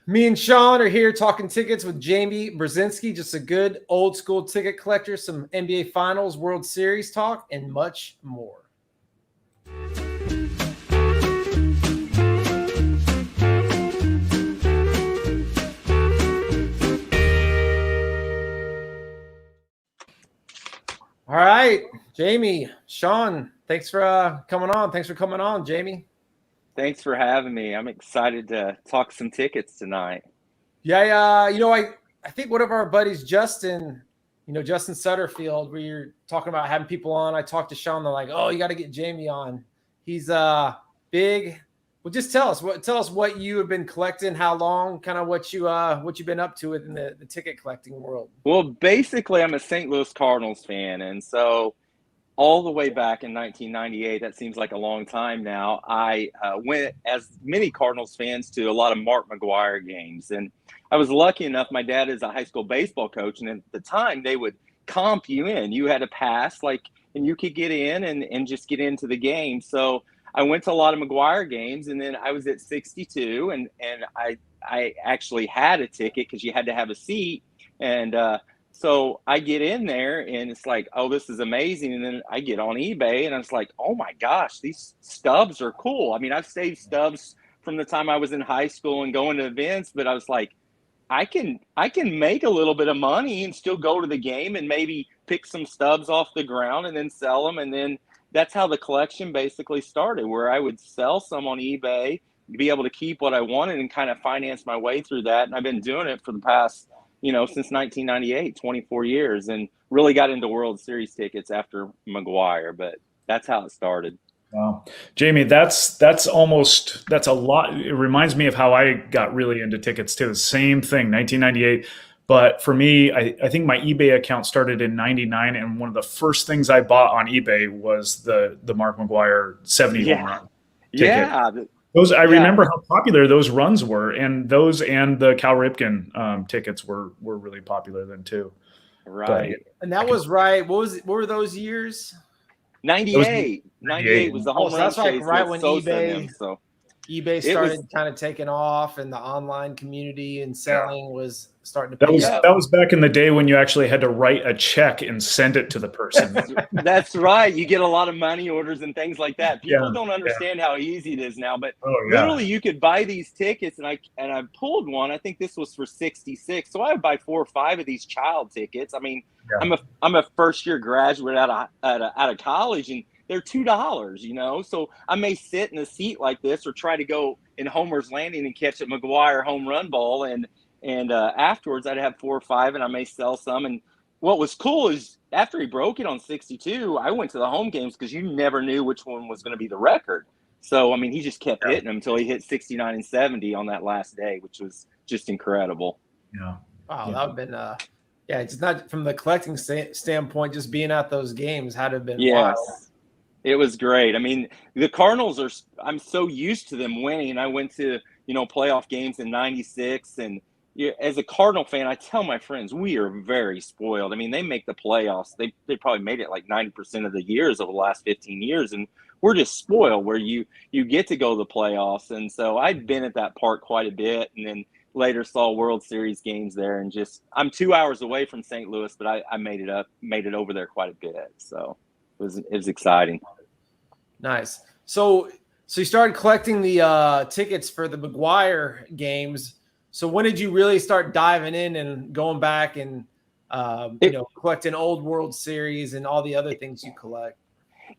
Me and Sean are here talking tickets with Jamie Burzynski. Just a good old school ticket collector, some NBA Finals, World Series talk, and much more. All right, Jamie, Sean, thanks for coming on. Thanks for coming on, Jamie. Thanks for having me. I'm excited to talk some tickets tonight. Yeah, I think one of our buddies, Justin, Justin Sutterfield, we were talking about having people on. I talked to Sean. They're like, "Oh, you got to get Jamie on. He's big." Well, just tell us what you have been collecting, how long, kind of what you've been up to within the ticket collecting world. Well, basically, I'm a St. Louis Cardinals fan, and so all the way back in 1998, that seems like a long time now, I went, as many Cardinals fans, to a lot of Mark McGwire games. And I was lucky enough, my dad is a high school baseball coach, and at the time, they would comp you in. You had a pass, and you could get in and just get into the game. So I went to a lot of McGwire games, and then I was at 62, and I actually had a ticket because you had to have a seat. And so I get in there and it's like, oh, this is amazing. And then I get on eBay and I was like, oh my gosh, these stubs are cool. I mean, I've saved stubs from the time I was in high school and going to events, but I was like, I can make a little bit of money and still go to the game and maybe pick some stubs off the ground and then sell them. And then that's how the collection basically started, where I would sell some on eBay, be able to keep what I wanted and kind of finance my way through that. And I've been doing it for the past since 1998, 24 years, and really got into World Series tickets after McGwire, but that's how it started. Wow. Jamie, that's a lot. It reminds me of how I got really into tickets too. Same thing, 1998. But for me, I think my eBay account started in 99, and one of the first things I bought on eBay was the Mark McGwire 70 home run ticket. Yeah. I remember how popular those runs were, and those and the Cal Ripken tickets were really popular then too. Right. And that was right. What were those years? 98. 98 was the home run that's chase like right when eBay started kind of taking off, and the online community and selling was starting to pick up. That was back in the day when you actually had to write a check and send it to the person. That's right. You get a lot of money orders and things like that. People don't understand how easy it is now, but literally you could buy these tickets, and I pulled one. I think this was for 66. So I would buy 4 or 5 of these child tickets. I mean, I'm a first year graduate out of college, and they're $2, so I may sit in a seat like this or try to go in Homer's Landing and catch a McGwire home run ball, and afterwards I'd have 4 or 5, and I may sell some. And what was cool is after he broke it on 62, I went to the home games because you never knew which one was going to be the record. So, I mean, he just kept hitting them until he hit 69 and 70 on that last day, which was just incredible. Yeah. Wow, that would have been it's not from the collecting standpoint, just being at those games had to have been wild. It was great. I mean, the Cardinals I'm so used to them winning. I went to, playoff games in 96. And as a Cardinal fan, I tell my friends, we are very spoiled. I mean, they make the playoffs. They probably made it like 90% of the years over the last 15 years. And we're just spoiled where you get to go to the playoffs. And so I'd been at that park quite a bit, and then later saw World Series games there. And I'm 2 hours away from St. Louis, but I made it over there quite a bit. So it was exciting. Nice. So you started collecting the tickets for the McGwire games. So when did you really start diving in and going back and collecting old World Series and all the other things you collect?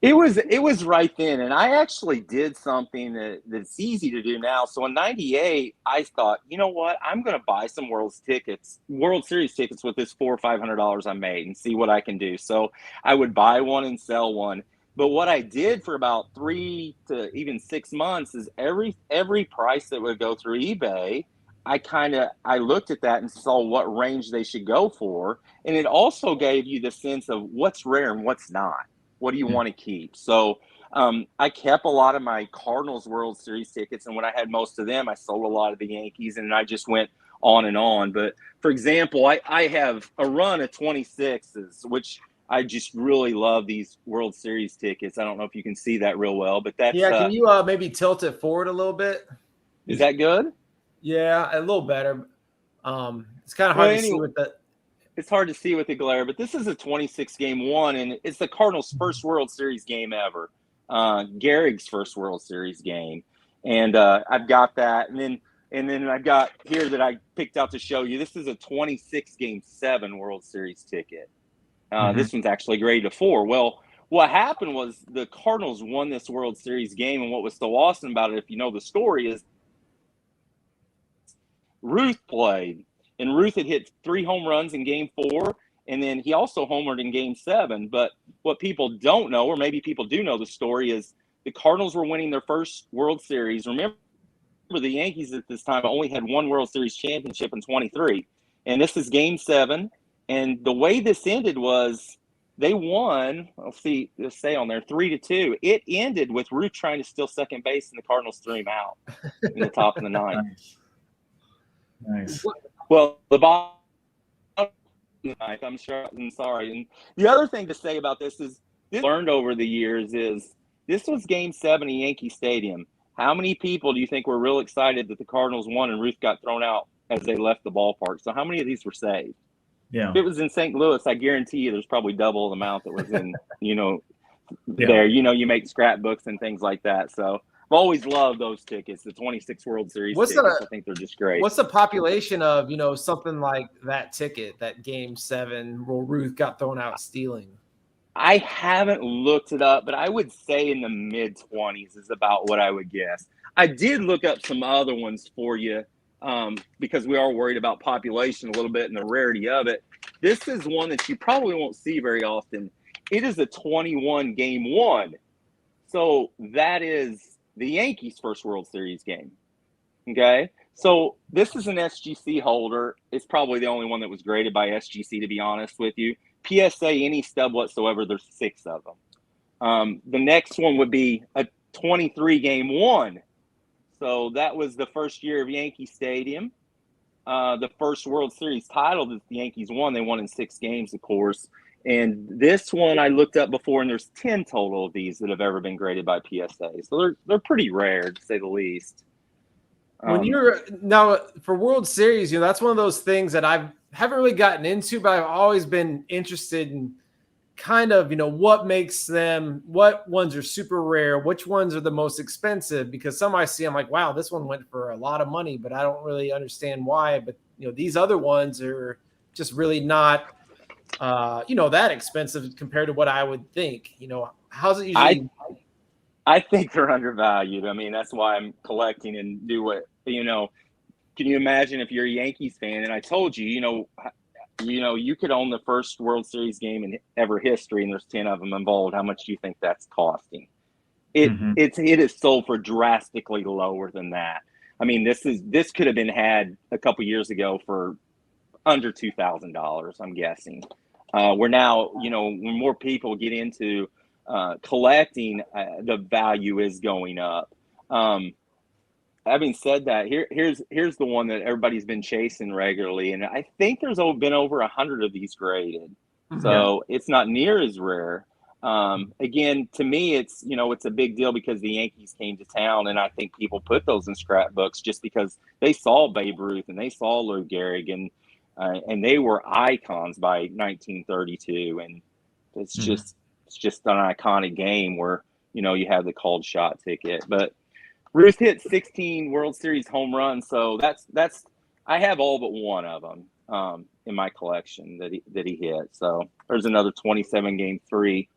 It was right then, and I actually did something that's easy to do now. So in '98, I thought, you know what, I'm going to buy some World Series tickets with this $400 or $500 I made and see what I can do. So I would buy one and sell one. But what I did for about 3 to even 6 months is every price that would go through eBay, I looked at that and saw what range they should go for. And it also gave you the sense of what's rare and what's not. What do you want to keep? So I kept a lot of my Cardinals World Series tickets. And when I had most of them, I sold a lot of the Yankees, and I just went on and on. But for example, I have a run of 26s, which I just really love these World Series tickets. I don't know if you can see that real well, but that's can you maybe tilt it forward a little bit? Is that good? Yeah, a little better. It's kind of Well, hard to see anyway, with the. it's hard to see with the glare, but this is a 26 game one, and it's the Cardinals' first World Series game ever. Gehrig's first World Series game, and I've got that, and then I've got here that I picked out to show you. This is a 26 game 7 World Series ticket. This one's actually graded a 4. Well, what happened was the Cardinals won this World Series game, and what was so awesome about it, if you know the story, is Ruth played, and Ruth had hit 3 home runs in Game 4, and then he also homered in Game 7. But what people don't know, or maybe people do know the story, is the Cardinals were winning their first World Series. Remember, the Yankees at this time only had one World Series championship in 23, and this is Game 7. And the way this ended was they won. Let's say on there 3-2. It ended with Ruth trying to steal second base, and the Cardinals threw him out in the top of the ninth. Nice. Well, the bottom of the ninth, I'm sure. I'm sorry. And the other thing to say about this is, this learned over the years is this was Game 7 in Yankee Stadium. How many people do you think were real excited that the Cardinals won and Ruth got thrown out as they left the ballpark? So how many of these were saved? Yeah. If it was in St. Louis, I guarantee you there's probably double the amount that was in, Yeah. there. You make scrapbooks and things like that. So I've always loved those tickets, the 26 World Series tickets. I think they're just great. What's the population of, something like that ticket, that Game 7 where Ruth got thrown out stealing? I haven't looked it up, but I would say in the mid-20s is about what I would guess. I did look up some other ones for you because we are worried about population a little bit and the rarity of it. This is one that you probably won't see very often. It is a 21 Game 1. So that is the Yankees' first World Series game. Okay? So this is an SGC holder. It's probably the only one that was graded by SGC, to be honest with you. PSA, any stub whatsoever, there's 6 of them. The next one would be a 23 Game 1. So that was the first year of Yankee Stadium. The first World Series title that the Yankees won. They won in 6 games, of course. And this one I looked up before, and there's 10 total of these that have ever been graded by PSA. So they're pretty rare, to say the least. When you're now for World Series, that's one of those things that I haven't really gotten into, but I've always been interested in kind of, what makes them, what ones are super rare, which ones are the most expensive, because some I see, I'm like, wow, this one went for a lot of money, but I don't really understand why. But, these other ones are just really not, that expensive compared to what I would think. How's it usually? I think they're undervalued. I mean, that's why I'm collecting and do what, can you imagine if you're a Yankees fan and I told you, you could own the first World Series game in ever history and there's 10 of them involved. How much do you think that's costing? It is sold for drastically lower than that. I mean, this could have been had a couple years ago for under $2,000, I'm guessing. We're now, when more people get into collecting, the value is going up. Having said that, here's the one that everybody's been chasing regularly, and I think there's been over 100 of these graded, so it's not near as rare. Again, to me, it's a big deal because the Yankees came to town, and I think people put those in scrapbooks just because they saw Babe Ruth and they saw Lou Gehrig, and they were icons by 1932, and it's just an iconic game where you have the called shot ticket, but. Ruth hit 16 World Series home runs, so that's I have all but one of them in my collection that he hit. So there's another 27 Game 3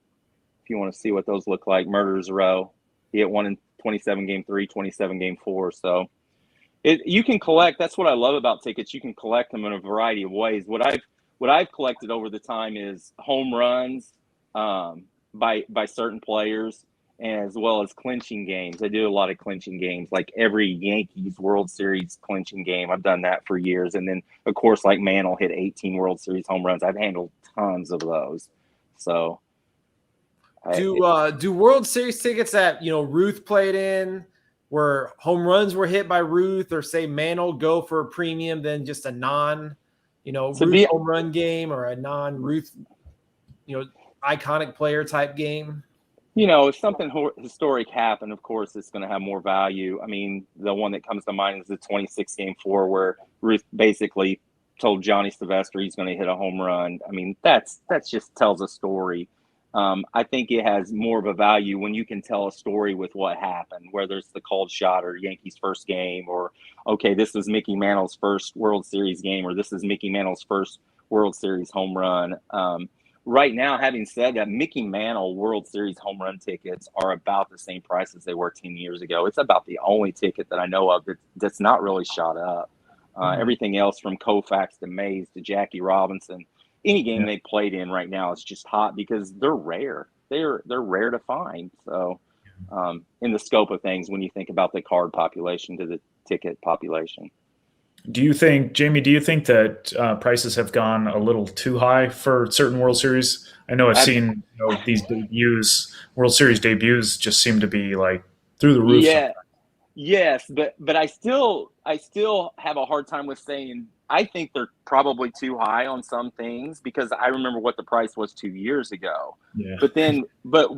if you want to see what those look like. Murderers Row, he hit one in 27 Game 3, 27 Game 4. So you can collect. That's what I love about tickets. You can collect them in a variety of ways. What I've collected over the time is home runs by certain players, as well as clinching games. I do a lot of clinching games, like every Yankees World Series clinching game. I've done that for years. And then, of course, like Mantle hit 18 World Series home runs. I've handled tons of those. So do World Series tickets that, Ruth played in, where home runs were hit by Ruth, or say Mantle, go for a premium than just a non, Ruth home run game or a non-Ruth, iconic player type game? If something historic happened, of course, it's going to have more value. I mean, the one that comes to mind is the 26 game four where Ruth basically told Johnny Sylvester he's going to hit a home run. I mean, that's just tells a story. I think it has more of a value when you can tell a story with what happened, whether it's the called shot or Yankees' first game, or, okay, this was Mickey Mantle's first World Series game, or this is Mickey Mantle's first World Series home run. Right now, having said that, Mickey Mantle World Series home run tickets are about the same price as they were 10 years ago. It's about the only ticket that I know of that's not really shot up. Everything else from Koufax to Mays to Jackie Robinson, any game they played in right now is just hot because they're rare. They're rare to find. So in the scope of things, when you think about the card population to the ticket population. Do you think, Jamie, that prices have gone a little too high for certain World Series? I know I've seen these debuts, World Series debuts just seem to be like through the roof. Yeah. Yes, but I still have a hard time with saying I think they're probably too high on some things because I remember what the price was 2 years ago. Yeah. But then but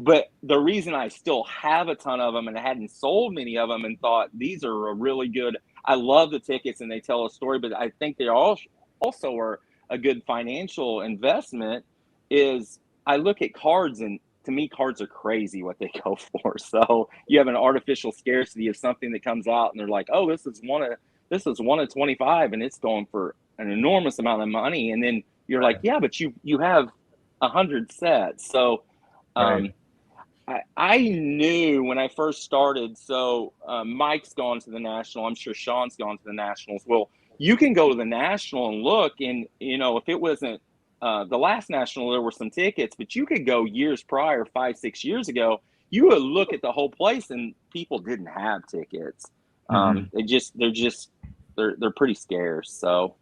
the reason I still have a ton of them and I hadn't sold many of them and thought these are a really good, I love the tickets and they tell a story, but I think they also are a good financial investment, is I look at cards, and to me, cards are crazy what they go for. So you have an artificial scarcity of something that comes out and they're like, oh, this is one of 25 and it's going for an enormous amount of money. And then you're like, yeah, but you have 100 sets. So I knew when I first started, so Mike's gone to the National. I'm sure Sean's gone to the Nationals. Well, you can go to the National and look, and, if it wasn't the last National, there were some tickets, but you could go years prior, 5-6 years ago, you would look at the whole place and people didn't have tickets. They're pretty scarce. So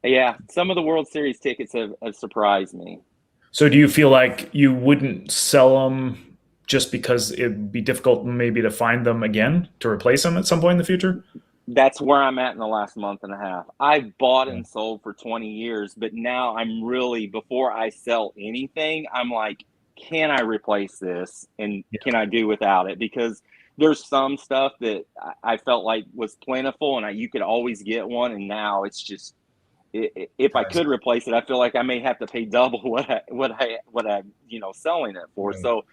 yeah, some of the World Series tickets have surprised me. So do you feel like you wouldn't sell them just because it'd be difficult maybe to find them again, to replace them at some point in the future? That's where I'm at in the last month and a half. I've bought and sold for 20 years, but now I'm really, before I sell anything, I'm like, can I replace this? And can I do without it? Because there's some stuff that I felt like was plentiful and you could always get one. And now it's just, if I could replace it, I feel like I may have to pay double what I'm selling it for. So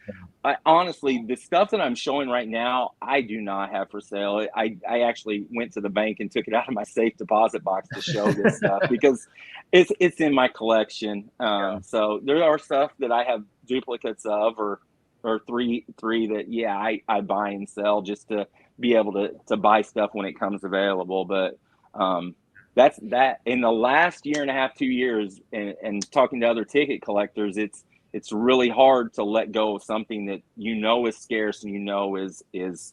I honestly, the stuff that I'm showing right now, I do not have for sale. I actually went to the bank and took it out of my safe deposit box to show this stuff because it's in my collection. So there are stuff that I have duplicates of or three that I buy and sell just to be able to buy stuff when it comes available. But that's that. In the last year and a half, 2 years, and talking to other ticket collectors, it's really hard to let go of something that is scarce and is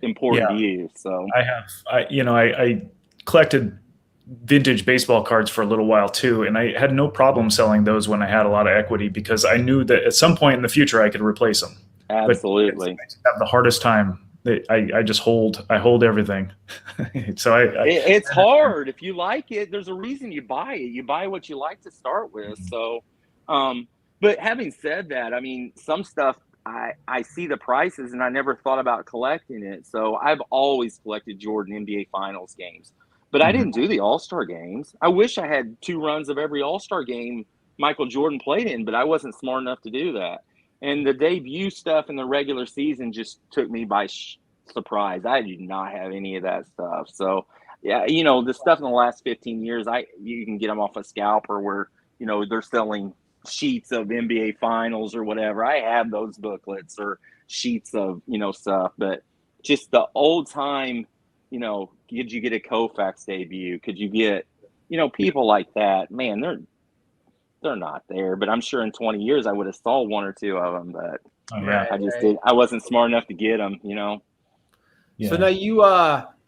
important to you. So I collected vintage baseball cards for a little while too, and I had no problem selling those when I had a lot of equity because I knew that at some point in the future I could replace them. Absolutely. But I have the hardest time. I just hold everything. So it's hard. If you like it, there's a reason you buy it. You buy what you like to start with. So, but having said that, I mean, some stuff I see the prices and I never thought about collecting it. So I've always collected Jordan NBA Finals games, but I didn't do the All-Star games. I wish I had 2 runs of every All-Star game Michael Jordan played in, but I wasn't smart enough to do that. And the debut stuff in the regular season just took me by surprise. I did not have any of that stuff. So, yeah, the stuff in the last 15 years, you can get them off a scalper where, they're selling sheets of NBA Finals or whatever. I have those booklets or sheets of, stuff. But just the old time, could you get a Koufax debut? Could you get, people like that? Man, they're not there, but I'm sure in 20 years I would have saw 1 or 2 of them, but I wasn't smart enough to get them, Yeah. So now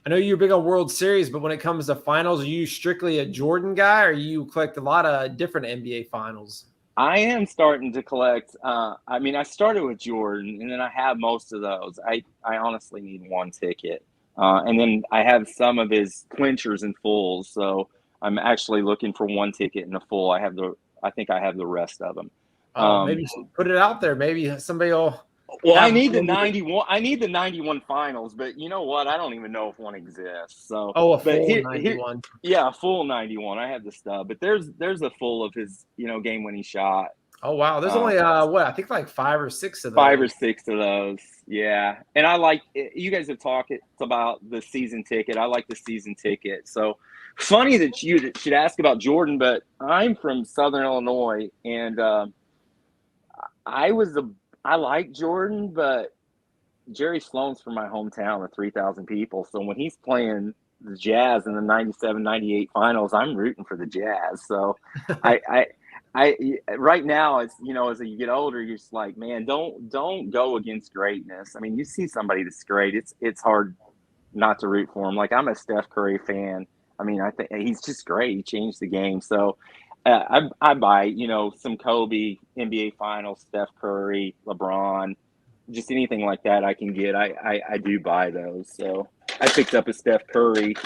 I know you're big on World Series, but when it comes to finals, are you strictly a Jordan guy or you collect a lot of different NBA finals? I am starting to collect. I started with Jordan and then I have most of those. I honestly need 1 ticket. And then I have some of his clinchers and fulls. So I'm actually looking for 1 ticket and a full. I think I have the rest of them. Oh, maybe you should put it out there. Maybe somebody will. Well, I need the 91. I need the 91 finals, but you know what? I don't even know if one exists. So, Oh, a but full 91. yeah, a full 91. I have the stub, but there's a full of his game-winning shot. Oh wow, there's only what I think like 5 or 6 of those. 5 or 6 of those, yeah. And I like you guys have talked about the season ticket. I like the season ticket. So funny that you should ask about Jordan, but I'm from Southern Illinois, and I like Jordan, but Jerry Sloan's from my hometown of 3,000 people. So when he's playing the Jazz in the 97-98 finals, I'm rooting for the Jazz. So I right now, it's as you get older, you're just like, man, don't go against greatness. I mean, you see somebody that's great, it's hard not to root for him. Like, I'm a Steph Curry fan. I mean, I think he's just great. He changed the game. So I buy some Kobe, NBA Finals, Steph Curry, LeBron, just anything like that I can get. I do buy those. So I picked up a Steph Curry.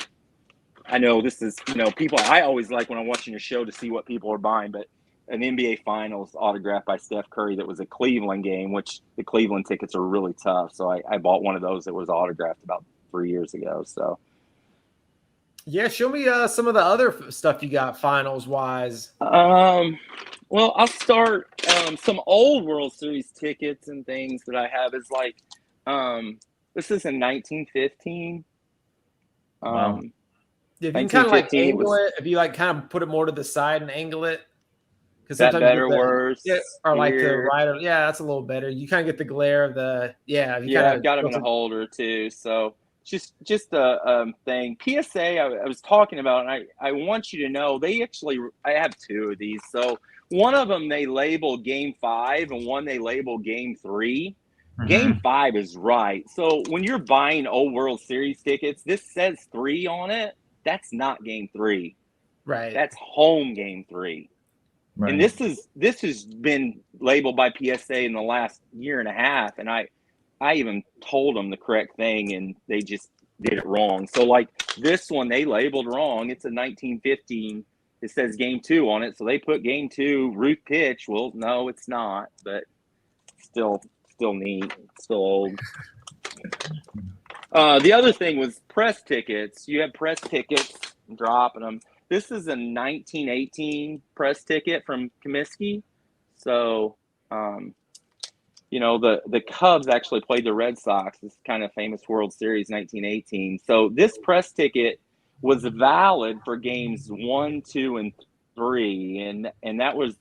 I know this is people. I always like when I'm watching your show to see what people are buying, but an NBA Finals autographed by Steph Curry that was a Cleveland game, which the Cleveland tickets are really tough. So I bought one of those that was autographed about 3 years ago. So yeah, show me some of the other stuff you got finals wise. Well, I'll start some old World Series tickets and things that I have is like this is in 1915. Wow. If you can kind of like angle it, if you like kind of put it more to the side and angle it. That better or worse? Yeah, or like the right. Yeah, that's a little better. You kind of get the glare of the I've got them in a holder too. So just a thing. PSA I was talking about, and I want you to know I have 2 of these. So one of them they label Game 5, and one they label Game 3. Mm-hmm. Game 5 is right. So when you're buying old World Series tickets, this says 3 on it. That's not Game 3. Right. That's home Game 3. Right. And this has been labeled by PSA in the last year and a half, and I even told them the correct thing, and they just did it wrong. So like this one, they labeled wrong. It's a 1915. It says Game 2 on it, so they put Game 2 Ruth pitch. Well, no, it's not, but still neat, still old. The other thing was press tickets. You have press tickets, dropping them. This is a 1918 press ticket from Comiskey. So, the Cubs actually played the Red Sox. This kind of famous World Series 1918. So this press ticket was valid for games 1, 2, and 3, and that was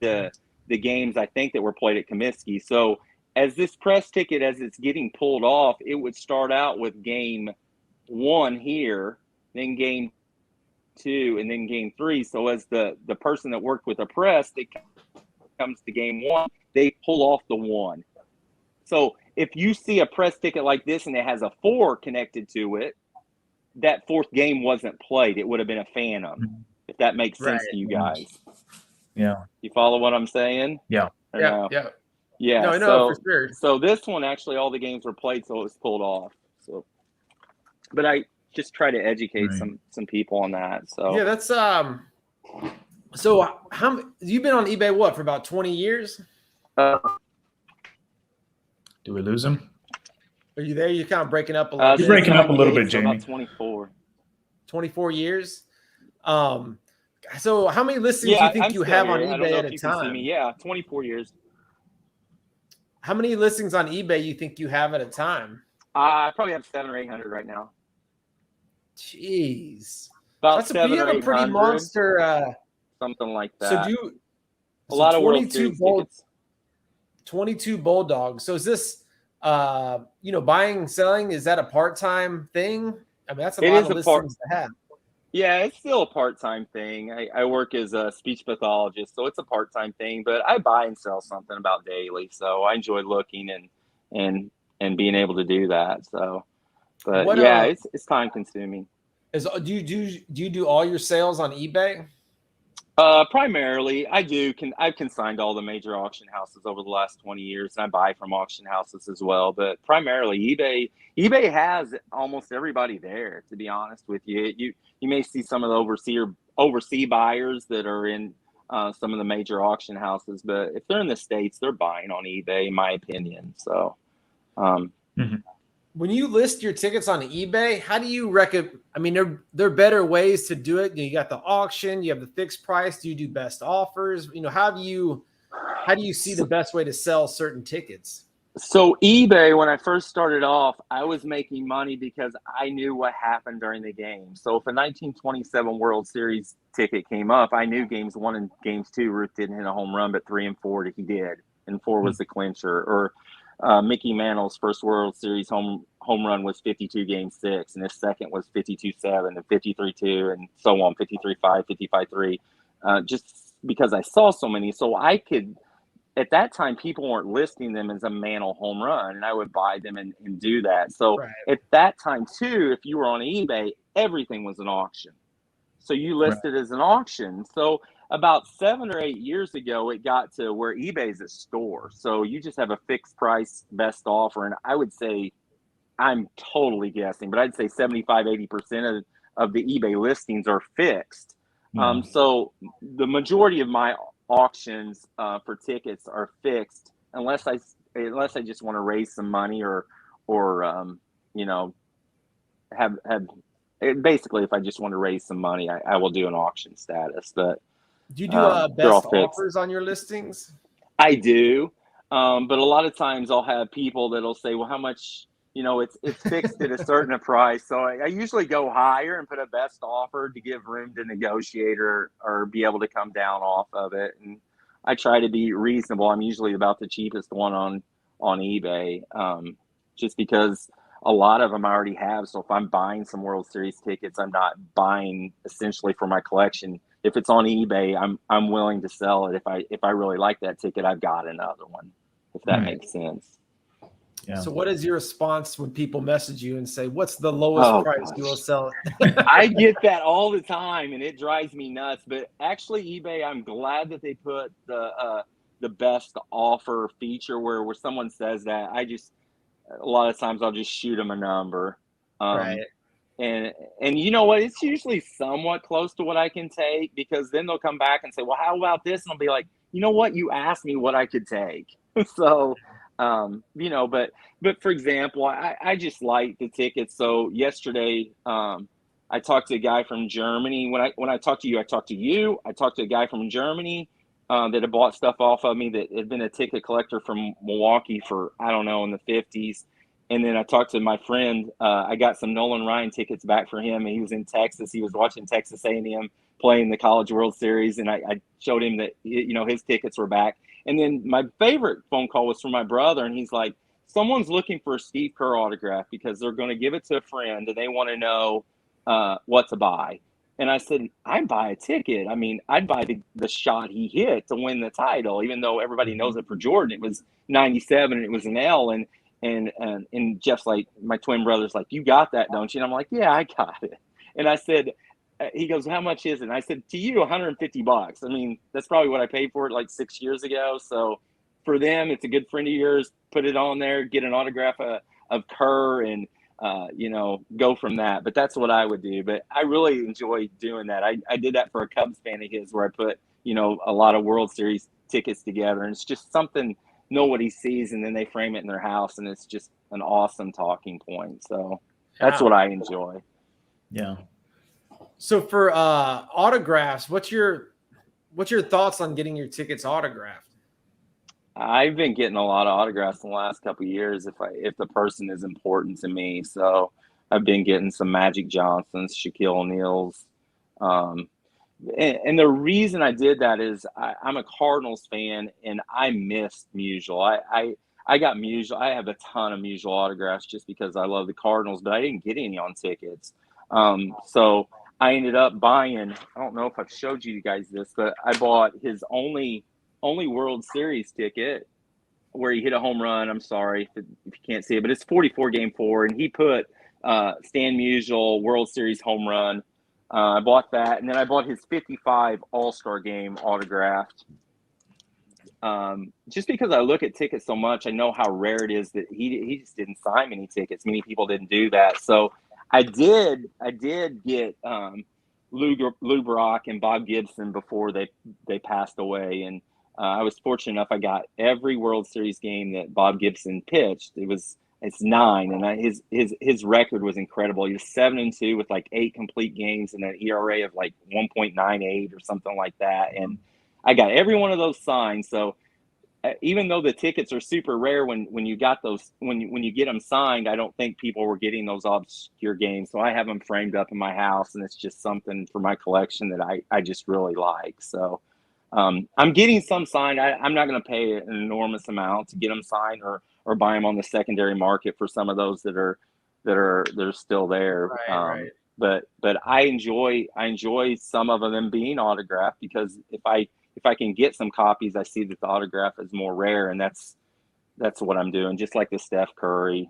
the games I think that were played at Comiskey. So as this press ticket, as it's getting pulled off, it would start out with Game 1 here, then Game 2, and then Game 3. So as the person that worked with the press that comes to Game 1, they pull off the 1. So if you see a press ticket like this and it has a 4 connected to it, that 4th game wasn't played. It would have been a phantom, if that makes sense to you guys. Yeah. You follow what I'm saying? Yeah. Yeah. No, I know for sure. So this one, actually, all the games were played, so it was pulled off. So, but I just try to educate some people on that. So yeah, that's So how you've been on eBay for about 20 years? Do we lose him? Are you there? You're kind of breaking up a little. You're breaking up a little bit, Jamie. About 24. 24 years. So how many listings do you think you have on eBay at a time? Yeah, 24 years. How many listings on eBay you think you have at a time? I probably have 700 or 800 right now. Jeez. About you have a pretty monster something like that. So a lot of World Series tickets. 22 Bulldogs. So is this buying and selling, is that a part-time thing? I mean, that's a lot of listings to have. Yeah, it's still a part-time thing. I work as a speech pathologist, so it's a part-time thing, but I buy and sell something about daily. So I enjoy looking and being able to do that. So, but it's time consuming. Do you do all your sales on eBay? Primarily, I do. I've consigned all the major auction houses over the last 20 years, and I buy from auction houses as well. But primarily, eBay has almost everybody there. To be honest with you, you may see some of the overseas buyers that are in some of the major auction houses. But if they're in the States, they're buying on eBay, in my opinion. So, Mhm. When you list your tickets on eBay, how do you recommend? I mean, there are better ways to do it. You got the auction, you have the fixed price. Do you do best offers? How do you see the best way to sell certain tickets? So eBay, when I first started off, I was making money because I knew what happened during the game. So if a 1927 World Series ticket came up, I knew games 1 and games 2, Ruth didn't hit a home run, but 3 and 4 he did, and 4 was the clincher. Or Mickey Mantle's first World Series home run was 52 game 6, and his second was 52-7 and 53-2 and so on, 53-5, 55-3. Just because I saw so many, so I could. At that time, people weren't listing them as a Mantle home run, and I would buy them and do that. So Right. at that time, too, if you were on eBay, everything was an auction. So you listed as an auction. So about 7 or 8 years ago, it got to where eBay's a store. So you just have a fixed price best offer. And I would say, I'm totally guessing, but I'd say 75-80% of the eBay listings are fixed. Yeah. So the majority of my auctions for tickets are fixed unless I just want to raise some money or have basically, if I just want to raise some money, I will do an auction status. But Do you do they're all best fixed. offers on your listings? I do, but a lot of times I'll have people that'll say, "Well, how much?" It's fixed at a certain price. So I usually go higher and put a best offer to give room to negotiate or be able to come down off of it. And I try to be reasonable. I'm usually about the cheapest one on eBay, just because a lot of them I already have. So if I'm buying some World Series tickets, I'm not buying essentially for my collection. If it's on eBay, I'm willing to sell it. If I really like that ticket, I've got another one, if that makes sense. Yeah. So what is your response when people message you and say, what's the lowest price you will sell it? I get that all the time, and it drives me nuts. But actually, eBay, I'm glad that they put the best offer feature where someone says that. A lot of times I'll just shoot them a number. Right. And you know what? It's usually somewhat close to what I can take, because then they'll come back and say, well, how about this? And I'll be like, you know what? You asked me what I could take. So, but for example, I just like the tickets. So yesterday, I talked to a guy from Germany. When I talked to you, I talked to a guy from Germany that had bought stuff off of me, that had been a ticket collector from Milwaukee for, I don't know, in the 50s. And then I talked to my friend. I got some Nolan Ryan tickets back for him, and he was in Texas. He was watching Texas A&M playing the College World Series, and I showed him that his tickets were back. And then my favorite phone call was from my brother, and he's like, someone's looking for a Steve Kerr autograph because they're going to give it to a friend, and they want to know what to buy. And I said, I'd buy a ticket. I mean, I'd buy the shot he hit to win the title, even though everybody knows it for Jordan. It was 97, and it was an L, and Jeff's like, my twin brother's like, you got that, don't you? And I'm like, yeah, I got it. And I said, he goes, how much is it? And I said, to you, $150. I mean, that's probably what I paid for it like 6 years ago. So for them, it's a good friend of yours. Put it on there, get an autograph of Kerr, and go from that. But that's what I would do. But I really enjoy doing that. I did that for a Cubs fan of his, where I put a lot of World Series tickets together, and it's just something nobody sees, and then they frame it in their house, and it's just an awesome talking point. So that's what I enjoy. Yeah. So for autographs, what's your thoughts on getting your tickets autographed? I've been getting a lot of autographs in the last couple of years if the person is important to me. So I've been getting some Magic Johnsons, Shaquille O'Neal's. And the reason I did that is I'm a Cardinals fan, and I missed Musial. I got Musial. I have a ton of Musial autographs just because I love the Cardinals, but I didn't get any on tickets. So I ended up buying, I don't know if I've showed you guys this, but I bought his only World Series ticket where he hit a home run. I'm sorry if you can't see it, but it's 44 game 4, and he put Stan Musial World Series home run. I bought that, and then I bought his 55 All-Star game autographed. Just because I look at tickets so much, I know how rare it is that he just didn't sign many tickets. Many people didn't do that. So I did get Lou Brock and Bob Gibson before they passed away. And I was fortunate enough, I got every World Series game that Bob Gibson pitched. It's 9, and his record was incredible. He was 7-2 with like 8 complete games and an ERA of like 1.98 or something like that. And I got every one of those signed. So even though the tickets are super rare, when you got those, when you get them signed, I don't think people were getting those obscure games. So I have them framed up in my house, and it's just something for my collection that I just really like. So I'm getting some signed. I'm not going to pay an enormous amount to get them signed or buy them on the secondary market for some of those that are still there. Right. But I enjoy some of them being autographed, because if I can get some copies, I see that the autograph is more rare, and that's what I'm doing. Just like the Steph Curry.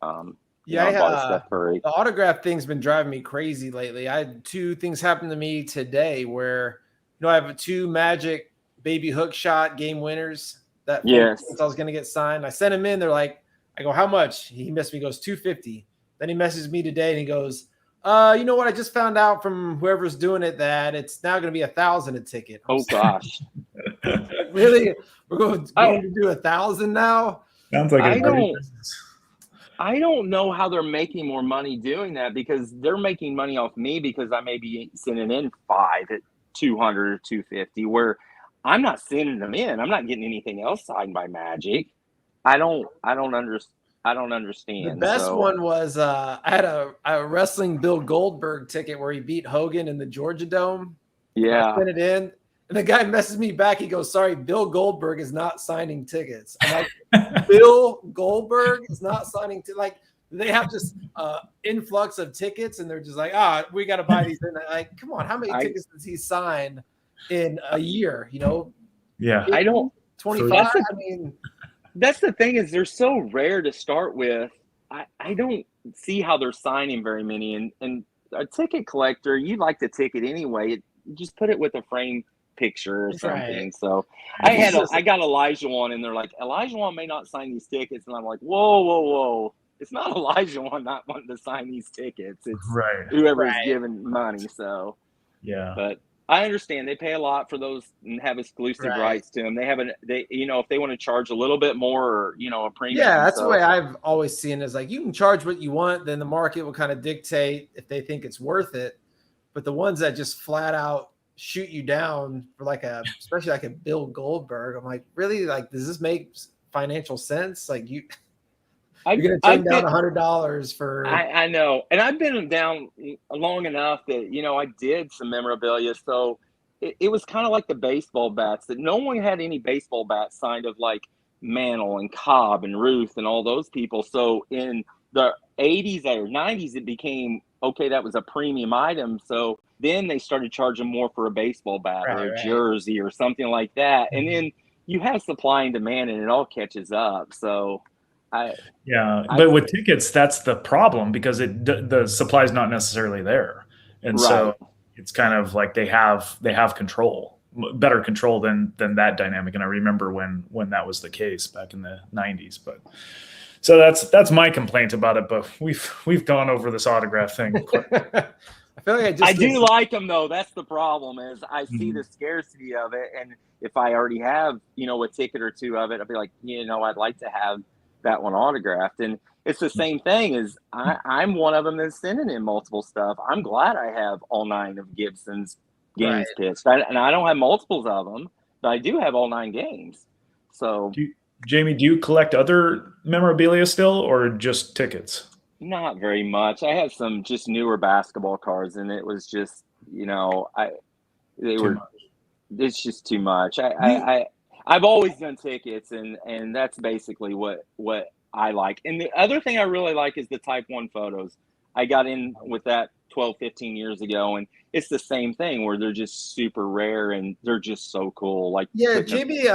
I bought a Steph Curry. The autograph thing's been driving me crazy lately. I had 2 things happen to me today where, I have 2 Magic baby hook shot game winners that I was going to get signed. I sent him in. They're like, I go, how much? He messaged me, goes $250. Then he messages me today and he goes, you know what? I just found out from whoever's doing it that it's now going to be $1,000 a ticket. Oh gosh. Really? We're going to do 1,000 now? Sounds like I don't know how they're making more money doing that, because they're making money off me because I may be sending in 5 at 200 or 250, where I'm not sending them in. I'm not getting anything else signed by Magic. I don't understand. The best one was I had a wrestling Bill Goldberg ticket where he beat Hogan in the Georgia Dome. Yeah. I sent it in, and the guy messaged me back. He goes, sorry, Bill Goldberg is not signing tickets. I'm like, Bill Goldberg is not signing like, they have just influx of tickets, and they're just like, we got to buy these. And like, come on, how many tickets does he sign in a year? Yeah. 25. That's the thing, is they're so rare to start with. I don't see how they're signing very many. And a ticket collector, you like the ticket anyway. You just put it with a frame picture or something. Right. So I got Elijah and they're like, Elijah may not sign these tickets. And I'm like, whoa. It's not Elijah not wanting to sign these tickets. It's whoever's giving money. So, yeah. But I understand they pay a lot for those and have exclusive rights to them. They have if they want to charge a little bit more, or, a premium. Yeah, that's the way I've always seen it, is like, you can charge what you want, then the market will kind of dictate if they think it's worth it. But the ones that just flat out shoot you down for especially like a Bill Goldberg, I'm like, really? Like, does this make financial sense? Like, you're going to turn down $100 for. I know. And I've been down long enough that, I did some memorabilia. So it was kind of like the baseball bats, that no one had any baseball bats signed of like Mantle and Cobb and Ruth and all those people. So in the 80s or 90s, it became, okay, that was a premium item. So then they started charging more for a baseball bat or a jersey or something like that. And then you have supply and demand, and it all catches up. So but with tickets, that's the problem, because the supply is not necessarily there, and so it's kind of like they have control, better control than that dynamic. And I remember when that was the case back in the 90s. But so that's my complaint about it. But we've gone over this autograph thing. I feel like I do like them though. That's the problem, is I see the scarcity of it, and if I already have a ticket or 2 of it, I'll be like, I'd like to have that one autographed. And it's the same thing as I'm one of them that's sending in multiple stuff. I'm glad I have all 9 of Gibson's games pitched, and I don't have multiples of them, but I do have all 9 games. So Jamie, do you collect other memorabilia still, or just tickets? Not very much. I have some just newer basketball cards, and it was just, it's just too much. I've always done tickets, and that's basically what I like. And the other thing I really like is the Type 1 photos. I got in with that 12, 15 years ago, and it's the same thing where they're just super rare and they're just so cool. Like, JB,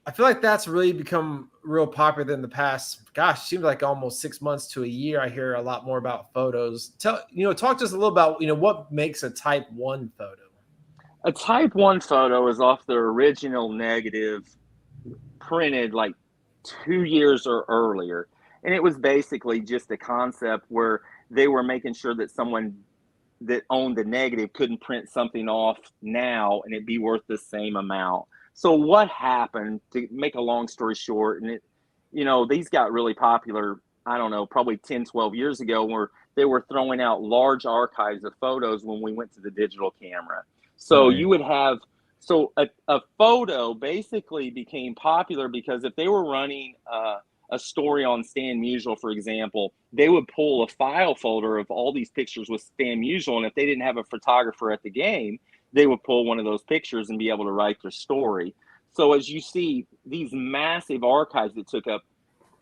I feel like that's really become real popular in the past. Gosh, seems like almost 6 months to a year. I hear a lot more about photos. Talk to us a little about, what makes a Type 1 photo. A Type 1 photo is off the original negative, printed like 2 years or earlier. And it was basically just a concept where they were making sure that someone that owned the negative couldn't print something off now and it'd be worth the same amount. So what happened, to make a long story short, and these got really popular, I don't know, probably 10, 12 years ago, where they were throwing out large archives of photos when we went to the digital camera. So Right. you would have, a photo basically became popular because if they were running a story on Stan Musial, for example, they would pull a file folder of all these pictures with Stan Musial, and if they didn't have a photographer at the game, they would pull one of those pictures and be able to write their story. So as you see these massive archives that took up,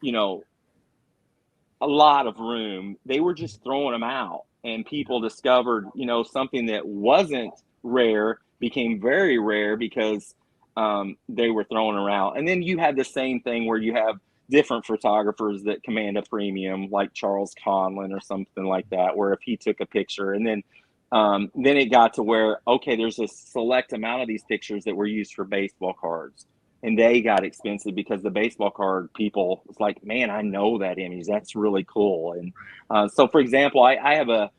a lot of room, they were just throwing them out, and people discovered, something that wasn't rare became very rare because they were throwing around. And then you had the same thing where you have different photographers that command a premium, like Charles Conlon or something like that, where if he took a picture, and then it got to where, okay, there's a select amount of these pictures that were used for baseball cards, and they got expensive because the baseball card people was like, man, I know that image, that's really cool. And so, for example, I have a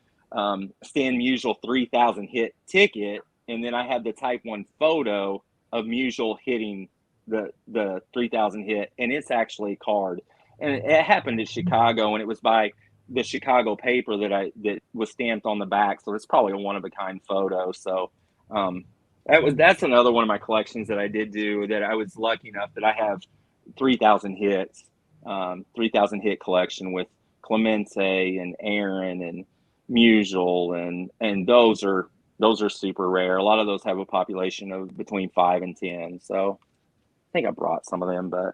Stan Musial 3,000 hit ticket, and then I have the Type 1 photo of Musial hitting the 3,000 hit, and it's actually a card, and it happened in Chicago, and it was by the Chicago paper that was stamped on the back, so it's probably a one of a kind photo. So that's another one of my collections that I did do, that I was lucky enough that I have 3,000 hits, 3,000 hit collection with Clemente and Aaron and Musial, and those are super rare. A lot of those have a population of between 5 and 10. So I think I brought some of them, but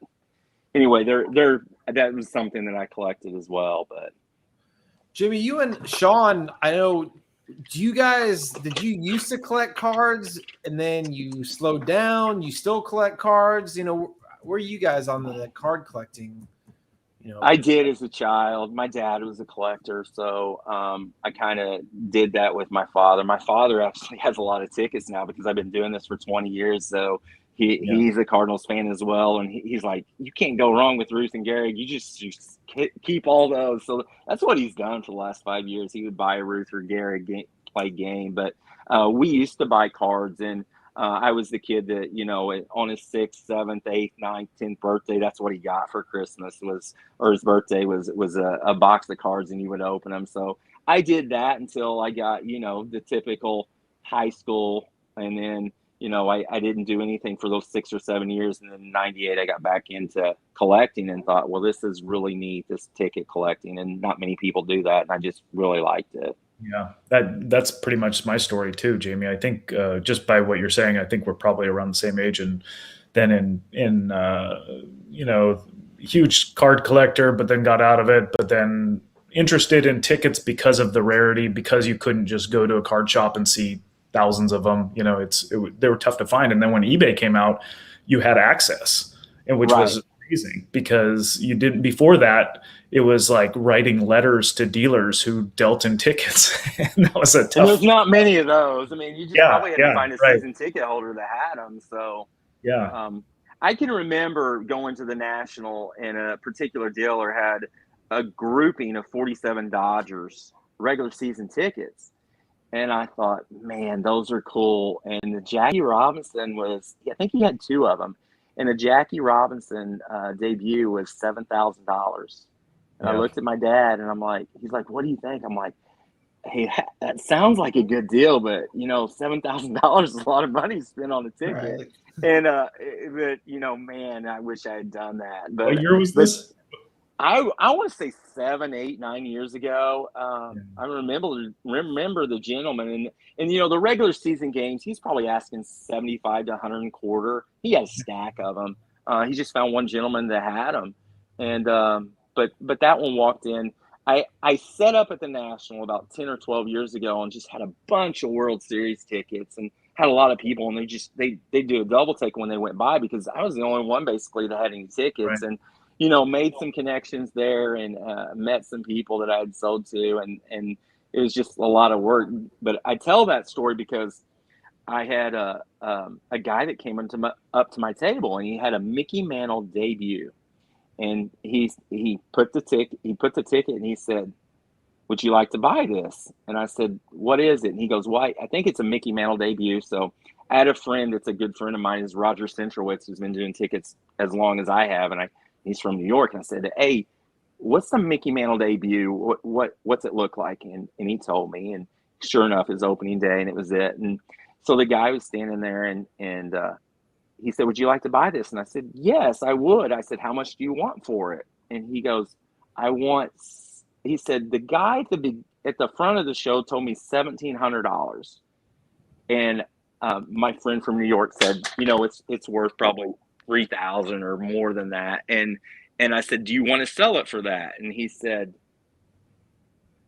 anyway, that was something that I collected as well. But Jimmy, you and Sean, I know, did you used to collect cards and then you slowed down? You still collect cards? Where are you guys on the card collecting? I did as a child. My dad was a collector, so I kind of did that with my father. My father actually has a lot of tickets now because I've been doing this for 20 years. So he's a Cardinals fan as well, and he's like, you can't go wrong with Ruth and Gehrig. You just keep all those. So that's what he's done for the last 5 years. He would buy a Ruth or Gehrig play game, but we used to buy cards, and I was the kid that, on his 6th, 7th, 8th, 9th, 10th birthday, that's what he got for Christmas or his birthday was a box of cards, and you would open them. So I did that until I got, the typical high school. And then, I didn't do anything for those 6 or 7 years. And then in 98, I got back into collecting and thought, well, this is really neat, this ticket collecting. And not many people do that. And I just really liked it. Yeah, that's pretty much my story too, Jamie. I think just by what you're saying, I think we're probably around the same age. And then huge card collector, but then got out of it. But then interested in tickets because of the rarity, because you couldn't just go to a card shop and see thousands of them. They were tough to find. And then when eBay came out, you had access, and which was amazing, because you didn't before that. It was like writing letters to dealers who dealt in tickets. And that was a tough. And there's not many of those. I mean, you just probably had to find a season ticket holder that had them. So I can remember going to the National, and a particular dealer had a grouping of 47 Dodgers regular season tickets. And I thought, man, those are cool. And the Jackie Robinson I think he had 2 of them. And the Jackie Robinson debut was $7,000. And I looked at my dad, and he's like, what do you think? I'm like, hey, that sounds like a good deal, but $7,000 is a lot of money to spend on a ticket. Right. And man, I wish I had done that. But what year was this? I want to say 7, 8, 9 years ago. I remember the gentleman, and the regular season games, he's probably asking 75 to 100 and quarter. He had a stack of them. He just found one gentleman that had them, and but that one walked in. I set up at the National about 10 or 12 years ago, and just had a bunch of World Series tickets, and had a lot of people, and they do a double take when they went by, because I was the only one basically that had any tickets. Right. And made some connections there, and met some people that I had sold to, and it was just a lot of work. But I tell that story because I had a guy that came up to my table, and he had a Mickey Mantle debut, and he put the ticket, and he said, would you like to buy this? And I said, what is it? And he goes, well, I think it's a Mickey Mantle debut. So I had a friend that's a good friend of mine, is Roger Centrowitz, who's been doing tickets as long as I have. And he's from New York. And I said, hey, what's the Mickey Mantle debut? What's it look like? And he told me, and sure enough, it was opening day and it was it. And so the guy was standing there and he said, would you like to buy this? And I said, yes, I would. I said, how much do you want for it? And he goes, he said, the guy at the front of the show told me $1,700. And my friend from New York said, it's worth probably $3,000 or more than that. And I said, do you want to sell it for that? And he said,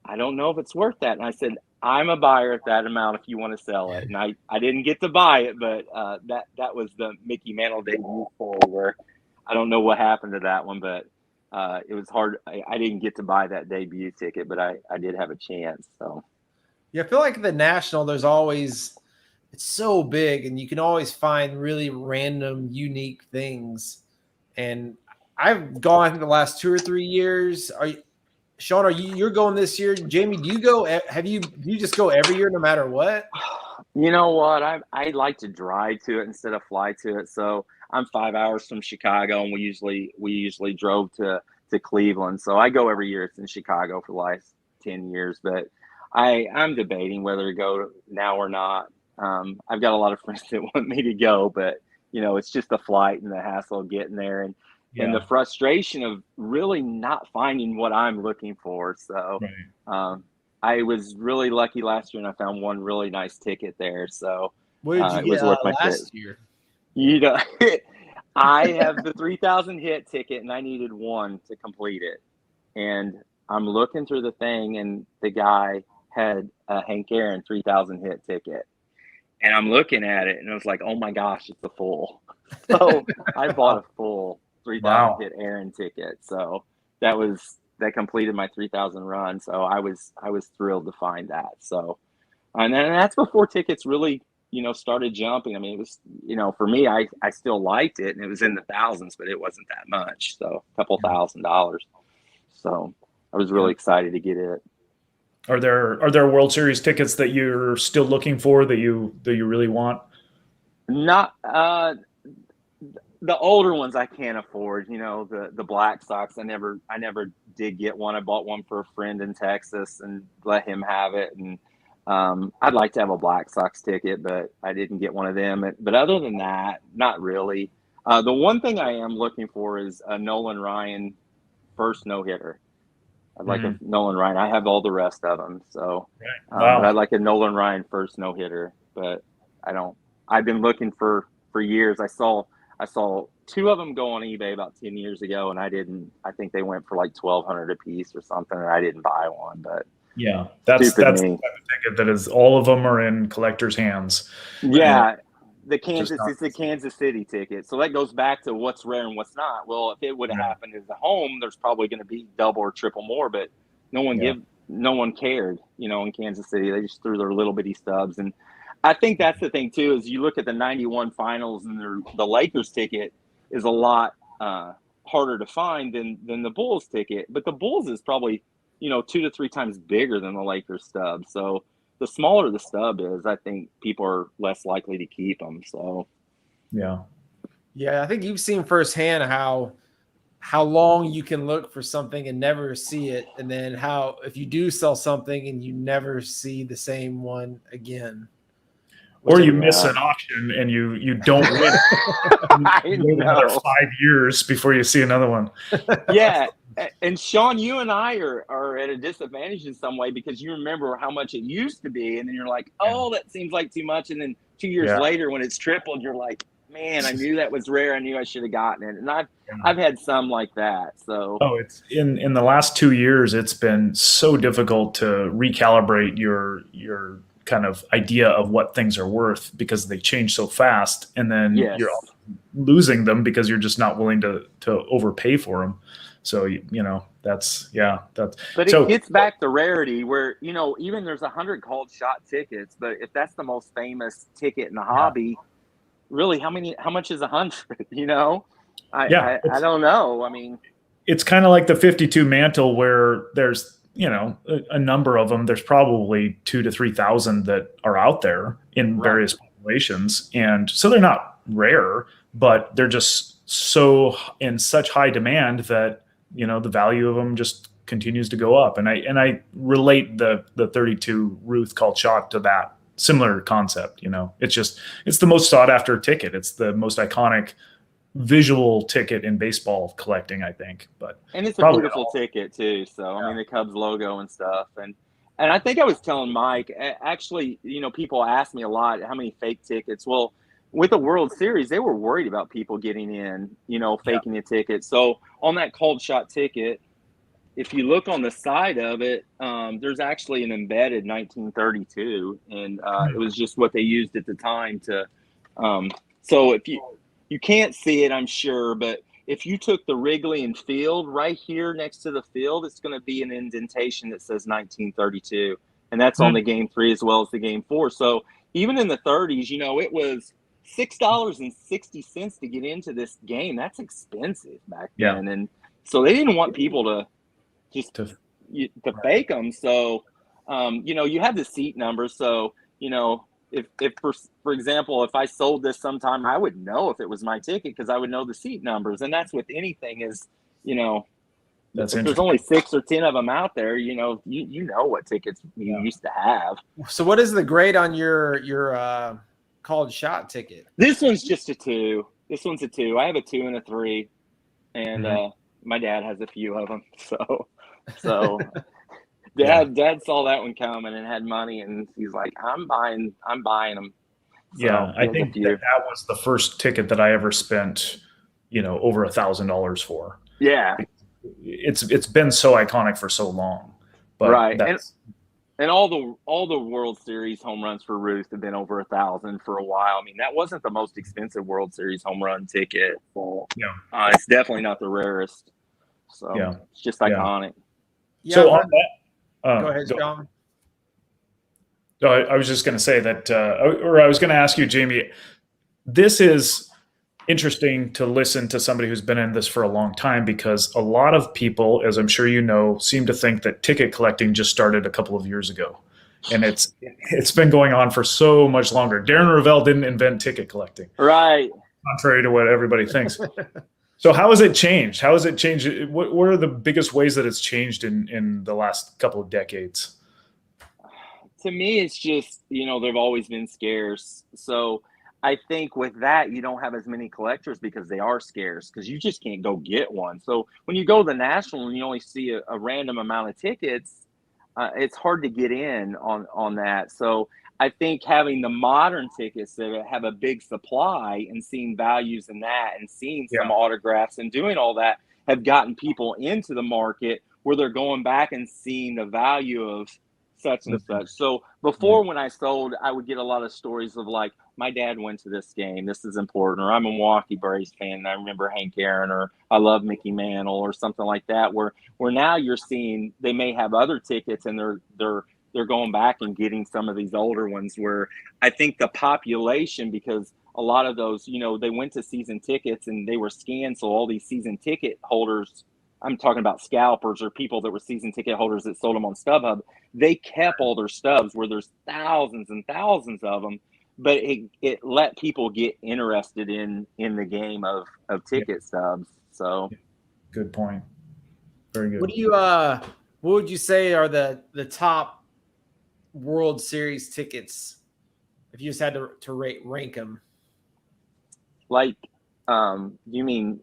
I don't know if it's worth that. And I said, I'm a buyer at that amount if you want to sell it. And I didn't get to buy it, but that was the Mickey Mantle debut where I don't know what happened to that one, but it was hard. I didn't get to buy that debut ticket, but I did have a chance. So yeah, I feel like the National, it's so big and you can always find really random, unique things. And I've gone, I think, the last 2 or 3 years. Sean, you're going this year? Jamie, do you go? Do you just go every year no matter what? You know what? I like to drive to it instead of fly to it. So I'm 5 hours from Chicago, and we usually drove to Cleveland. So I go every year. It's in Chicago for the last 10 years, but I'm debating whether to go now or not. I've got a lot of friends that want me to go, but it's just the flight and the hassle of getting there and the frustration of really not finding what I'm looking for. So I was really lucky last year, and I found one really nice ticket there. So what did you get last year? I have the 3,000 hit ticket, and I needed one to complete it. And I'm looking through the thing, and the guy had a Hank Aaron 3,000 hit ticket. And I'm looking at it, and I was like, oh my gosh, it's a full. So I bought a full 3,000 hit Aaron ticket. So that completed my 3,000 run. So I was thrilled to find that. So, and that's before tickets really, started jumping. I mean, it was, for me, I still liked it, and it was in the thousands, but it wasn't that much. So a couple $1,000s. So I was really excited to get it. Are there World Series tickets that you're still looking for that you really want? Not the older ones I can't afford. The Black Sox. I never did get one. I bought one for a friend in Texas and let him have it. And I'd like to have a Black Sox ticket, but I didn't get one of them. But other than that, not really. The one thing I am looking for is a Nolan Ryan first no-hitter. I'd like a Nolan Ryan. I have all the rest of them. So, but I'd like a Nolan Ryan first no-hitter, but I don't. I've been looking for years. I saw 2 of them go on eBay about 10 years ago, and I didn't. I think they went for like $1,200 a piece or something, and I didn't buy one. But yeah, that's the type of ticket that is. All of them are in collectors' hands. Yeah, it's the Kansas City ticket, so that goes back to what's rare and what's not. Well, if it would have happened as a home, there's probably going to be double or triple more, but no one cared. In Kansas City, they just threw their little bitty stubs, and I think that's the thing too. Is you look at the '91 finals, and the Lakers ticket is a lot harder to find than the Bulls ticket, but the Bulls is probably 2 to 3 times bigger than the Lakers stub. So the smaller the stub is, I think people are less likely to keep them. So, yeah, I think you've seen firsthand how long you can look for something and never see it, and then how if you do sell something and you never see the same one again, or you miss an auction and you don't win. I know. Another 5 years before you see another one. Yeah. And Sean, you and I are at a disadvantage in some way because you remember how much it used to be, and then you're like, oh, that seems like too much. And then 2 years later, when it's tripled, you're like, man, I knew that was rare. I knew I should have gotten it. And I've had some like that. So it's in the last 2 years, it's been so difficult to recalibrate your kind of idea of what things are worth because they change so fast, and then you're losing them because you're just not willing to overpay for them. So, that's. But it gets back to rarity where, even there's 100 called shot tickets, but if that's the most famous ticket in the hobby, really, how much is 100? I don't know. I mean, it's kind of like the 52 mantle where there's a number of them. There's probably 2 to 3,000 that are out there in Right. various populations, and so they're not rare, but they're just so in such high demand that the value of them just continues to go up. And I relate the 32 Ruth called shot to that similar concept. It's the most sought after ticket. It's the most iconic visual ticket in baseball collecting, I think. And it's a beautiful ticket too. So I mean, the Cubs logo and stuff, and I think I was telling Mike, actually, people ask me a lot how many fake tickets. Well, with the World Series, they were worried about people getting in, faking a ticket. So on that cold shot ticket, if you look on the side of it, there's actually an embedded 1932, and it was just what they used at the time to. So if you can't see it, I'm sure, but if you took the Wrigley and Field right here next to the field, it's going to be an indentation that says 1932, and that's on the Game 3 as well as the Game 4. So even in the 30s, it was $6.60 to get into this game. That's expensive back then, and so they didn't want people to just to fake them. So, you have the seat numbers. So, if for example, if I sold this sometime, I would know if it was my ticket because I would know the seat numbers. And that's with anything is, if there's only 6 or 10 of them out there, you know what tickets you used to have. So what is the grade on your called shot ticket? This one's just a 2. This one's a 2. I have a 2 and a 3, and my dad has a few of them. So dad saw that one coming and had money, and he's like, I'm buying them. So I think that was the first ticket that I ever spent, over $1,000 for. Yeah. It's been so iconic for so long. But right. And all the World Series home runs for Ruth have been over 1,000 for a while. I mean, that wasn't the most expensive World Series home run ticket. It's definitely not the rarest. So it's just iconic. Yeah, so on that, go ahead, John. I was just going to say that, or I was going to ask you, Jamie, this is interesting to listen to somebody who's been in this for a long time, because a lot of people, as I'm sure you know, seem to think that ticket collecting just started a couple of years ago. And it's been going on for so much longer. Darren Ravel didn't invent ticket collecting. Right. Contrary to what everybody thinks. So how has it changed? How has it changed? What are the biggest ways that it's changed in the last couple of decades? To me, it's just, they've always been scarce. So I think with that, you don't have as many collectors because they are scarce, because you just can't go get one. So when you go to the National and you only see a random amount of tickets, it's hard to get in on that. So I think having the modern tickets that have a big supply and seeing values in that and seeing some autographs and doing all that have gotten people into the market where they're going back and seeing the value of such and such. So before, when I sold, I would get a lot of stories of like, my dad went to this game, this is important, or I'm a Milwaukee Braves fan and I remember Hank Aaron, or I love Mickey Mantle, or something like that, where now you're seeing they may have other tickets and they're going back and getting some of these older ones, where I think the population, because a lot of those, they went to season tickets and they were scanned. So all these season ticket holders, I'm talking about scalpers or people that were season ticket holders that sold them on StubHub, they kept all their stubs, where there's thousands and thousands of them, but it let people get interested in the game of ticket stubs. So good point. Very good. What would you say are the top World Series tickets if you just had to rank them? Like, you mean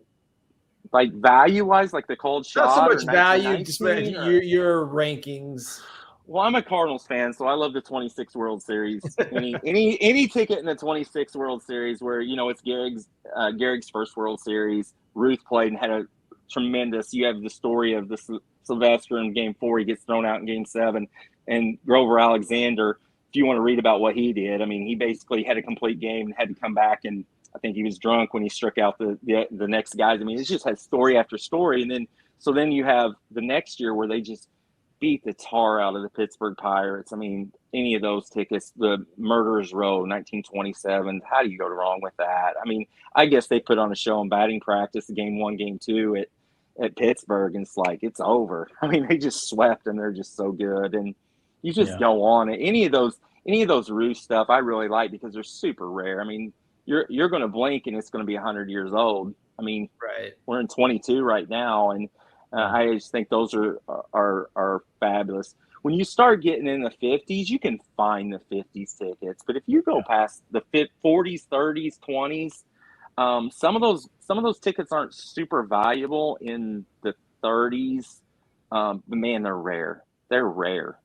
like value wise, like the cold shot? Not so much value, just your rankings. Well, I'm a Cardinals fan, so I love the 26 World Series. any ticket in the 26 World Series where, it's Gehrig's first World Series. Ruth played and had a tremendous. You have the story of the Sylvester in Game 4. He gets thrown out in Game 7, and Grover Alexander. If you want to read about what he did, I mean, he basically had a complete game and had to come back, and I think he was drunk when he struck out the next guys. I mean, it just has story after story, and then you have the next year where they just beat the tar out of the Pittsburgh Pirates. I mean, any of those tickets, the Murderers Row, 1927, how do you go wrong with that? I mean, I guess they put on a show in batting practice, Game 1, Game 2 at at Pittsburgh, and it's like it's over. I mean, they just swept, and they're just so good, and you just go on it. Any of those roost stuff I really like because they're super rare. I mean, you're going to blink and it's going to be 100 years old. I mean, Right. we're in 22 right now, and I just think those are fabulous. When you start getting in the 50s, you can find the 50s tickets, but if you go past the 40s, 30s, 20s, some of those tickets aren't super valuable in the 30s. But man, they're rare. They're rare.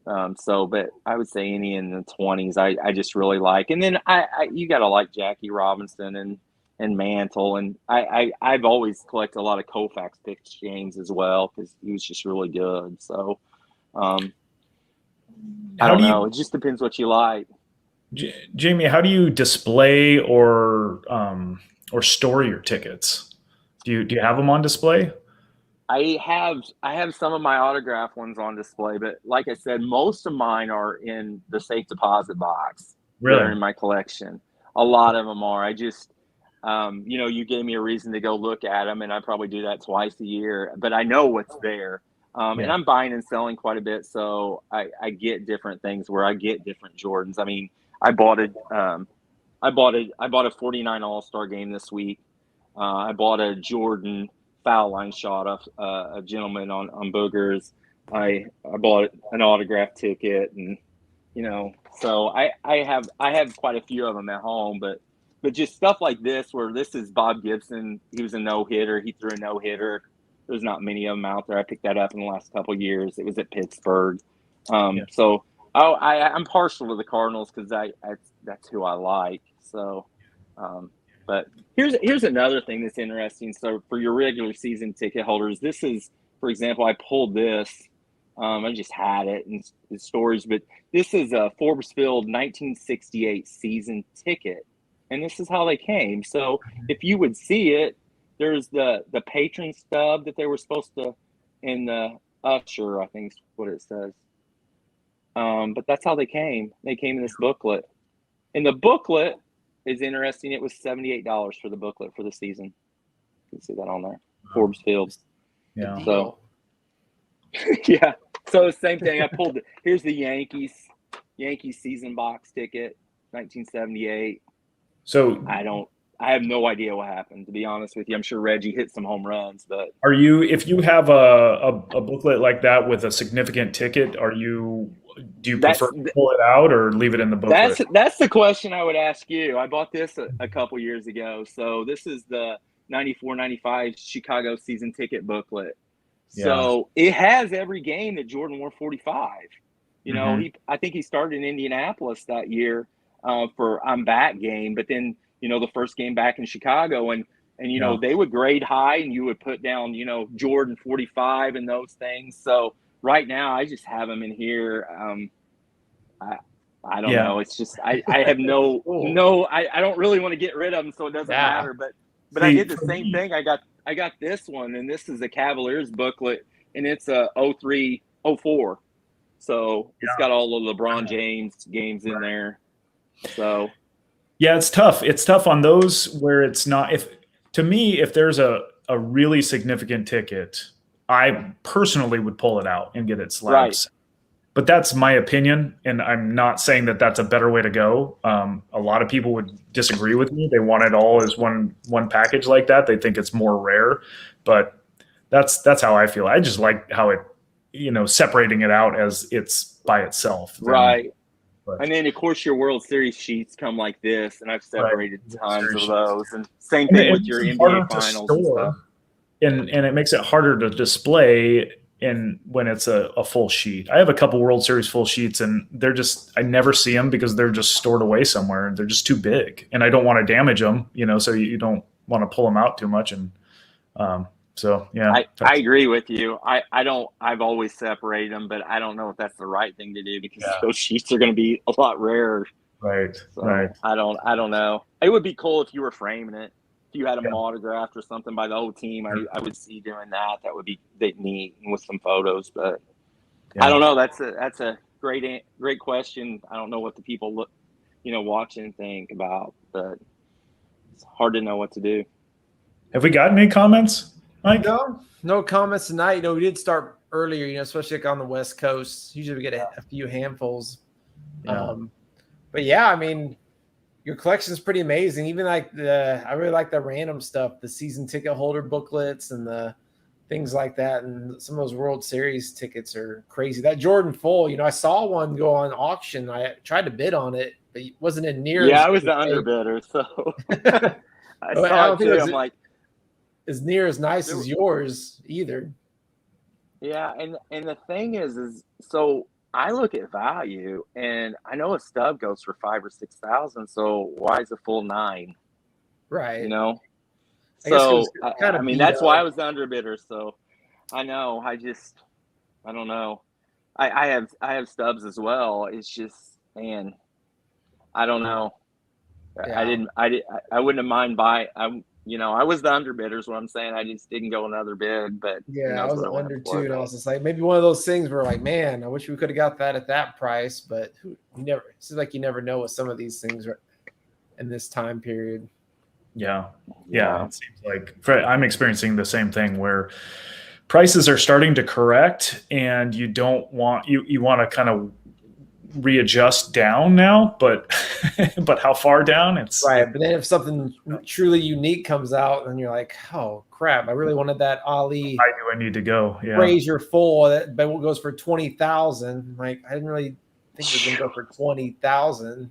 But I would say any in the 20s, I just really like. And then you got to like Jackie Robinson and Mantle. And I've always collected a lot of Koufax picks James as well because he was just really good. So I don't know. It just depends what you like. Jamie, how do you display or store your tickets? Do you have them on display? I have some of my autograph ones on display, but like I said, most of mine are in the safe deposit box. Really? They're in my collection. A lot of them are. I just, you gave me a reason to go look at them, and I probably do that twice a year. But I know what's there, and I'm buying and selling quite a bit, so I get different things where I get different Jordans. I mean, I bought a 49 All-Star game this week. I bought a Jordan foul line shot off a gentleman on Boogers. I bought an autograph ticket, and so I have quite a few of them at home, but just stuff like this where this is Bob Gibson. He was a no-hitter. He threw a no-hitter. There's not many of them out there. I picked that up in the last couple of years. It was at Pittsburgh. So I'm partial to the Cardinals because that's who I like. So, but here's another thing that's interesting. So for your regular season ticket holders, this is, for example, I pulled this. I just had it in storage, but this is a Forbes Field 1968 season ticket, and this is how they came. So if you would see it, there's the patron stub that they were supposed to, in the usher, I think is what it says. But that's how they came. They came in this booklet. And the booklet is interesting. It was $78 for the booklet for the season. You can see that on there. Forbes Field. Yeah. So, yeah. So same thing. I pulled it. Here's the Yankees season box ticket, 1978. So I have no idea what happened, to be honest with you. I'm sure Reggie hit some home runs, but if you have a booklet like that with a significant ticket, do you prefer to pull it out or leave it in the booklet? That's the question I would ask you. I bought this a couple years ago. So this is the 94-95 Chicago season ticket booklet. Yeah. So it has every game that Jordan wore 45. I think he started in Indianapolis that year for I'm Back game, but then the first game back in Chicago, and they would grade high, and you would put down Jordan 45 and those things. So right now I just have them in here. I don't know. It's just I have I don't really want to get rid of them, so it doesn't matter. But I did the same thing. I got this one, and this is a Cavaliers booklet, and it's a 03-04. So it's got all of LeBron James games in there. So yeah, it's tough. It's tough on those where it's not. To me, if there's a really significant ticket, I personally would pull it out and get it slabbed. Right. But that's my opinion, and I'm not saying that that's a better way to go. A lot of people would disagree with me. They want it all as one package like that. They think it's more rare, but that's how I feel. I just like how it, separating it out as it's by itself. Right. And then, of course, your World Series sheets come like this, and I've separated tons of those. And same thing with your NBA Finals and stuff. And it makes it harder to display when it's a full sheet. I have a couple World Series full sheets, and I never see them because they're just stored away somewhere. They're just too big, and I don't want to damage them, so you don't want to pull them out too much. And so, yeah. I agree with you. I've always separated them, but I don't know if that's the right thing to do because those sheets are going to be a lot rarer. Right. So right. I don't know. It would be cool if you were framing it. If you had them autographed or something by the whole team, I would see doing that. That would be neat with some photos. But I don't know. That's a great question. I don't know what the people watching think about, but it's hard to know what to do. Have we gotten any comments? Mike? No comments tonight. We did start earlier, especially like on the West Coast. Usually we get a few handfuls. Yeah. But yeah, I mean, your collection is pretty amazing. Even like I really like the random stuff, the season ticket holder booklets and the things like that. And some of those World Series tickets are crazy. That Jordan Full, I saw one go on auction. I tried to bid on it, but it wasn't in near. Yeah, I was the underbidder, so I saw it too. I'm like, as near as nice as yours either. Yeah, and the thing is so I look at value, and I know a stub goes for 5,000 or 6,000. So why is a full 9? Right. So I mean that's why I was the underbidder. So I know I don't know. I have stubs as well. It's just, man, I don't know. Yeah. I wouldn't have mind buy. I was the underbidder is what I'm saying. I just didn't go another bid, but I was under 2, and I was just like, maybe one of those things where like, man, I wish we could have got that at that price, but you never. It seems like you never know with some of these things in this time period. Yeah. It seems like I'm experiencing the same thing where prices are starting to correct, and you don't want you want to kind of readjust down now, but but how far down? It's right. But then if something truly unique comes out, and you're like, oh crap, I really wanted that Ali. Why do I need to go? Yeah. Frazier Full that goes for 20,000. Like, I didn't really think it was gonna go for 20,000.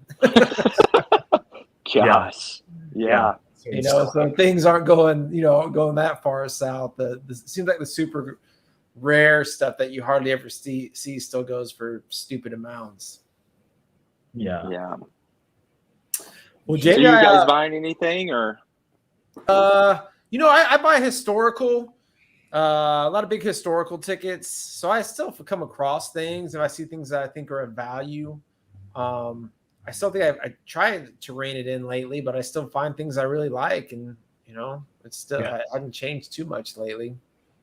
Gosh. Yeah. So things aren't going that far south. It seems like the super rare stuff that you hardly ever see still goes for stupid amounts. Yeah. Well, Jay, so you guys buying anything or? I buy historical, a lot of big historical tickets. So I still come across things, if I see things that I think are of value. I still think I tried to rein it in lately, but I still find things I really like, and it's still I haven't changed too much lately.